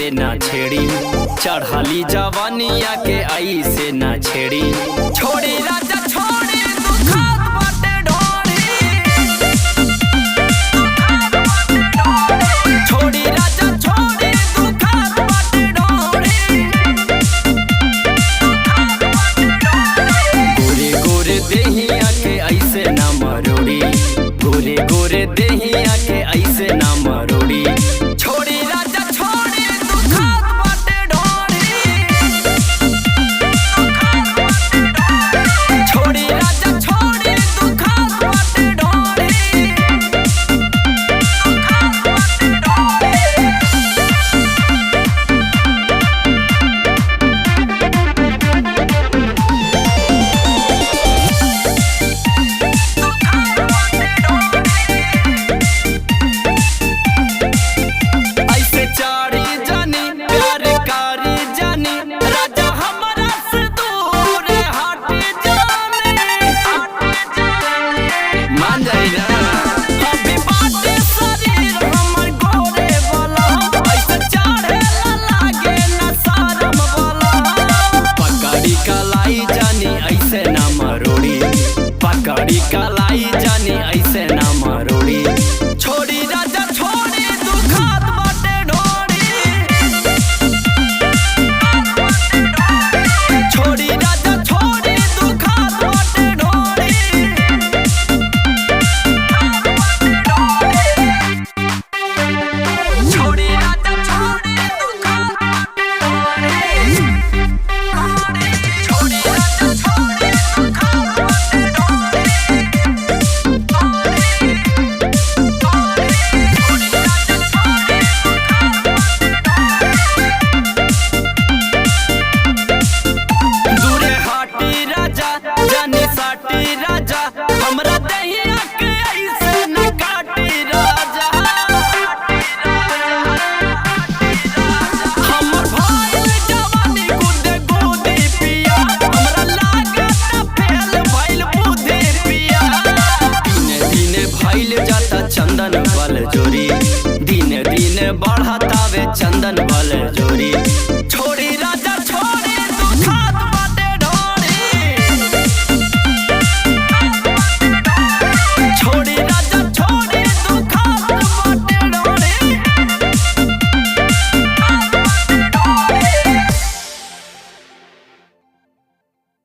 ऐसे ना छेड़ी, चढ़ाली जवानिया के ऐसे ना छेड़ी। छोड़ी राजा छोड़ी दुखात बाटे ढोड़ी, छोड़ी राजा छोड़ी दुखात बाटे ढोड़ी। गोरे गोरे देहिया के ऐसे ना मरोड़ी, गोरे गोरे देहिया के ऐसे ना मरोड़ी। छोड़ी राजा छोड़ी दुखात बाटे ढोड़ी, छोड़ी राजा छोड़ी दुखात बाटे ढोड़ी। ऐसे चारी जानी प्यार कारी जानी, राजा हमरा से दूर हट जानी। मान जाई ना अभी बाटे शरीर हमर गोरे वाला, ऐसे चाहे लागे ना शरम वाला। पकड़ी कलाई जानी ऐसे ना मरोड़ी, पकड़ी कलाई जानी ऐसे ना मरोड़ी। छोड़ी राजा छोड़ी दुखात बाटे ढोड़ी, छोड़ी राजा छोड़ी दुखात बाटे ढोड़ी। छोड़ी राजा छोड़ी दुखात बाटे ढोड़ी, छोड़ी राजा छोड़ी दुखात बाटे ढोड़ी। दूरे हाटी राजा जानी साटी राजा, हमरा दहिया के ऐसे न काटी राजा। हमर भाई जवानी गुदे गुदी पिया, हमरा लागत फेल भइल बुद्धि पिया। दिने दिने भइल जाता चंदन बल जोरी, दिने दिने बढ़तावे चंदन बल जोरी।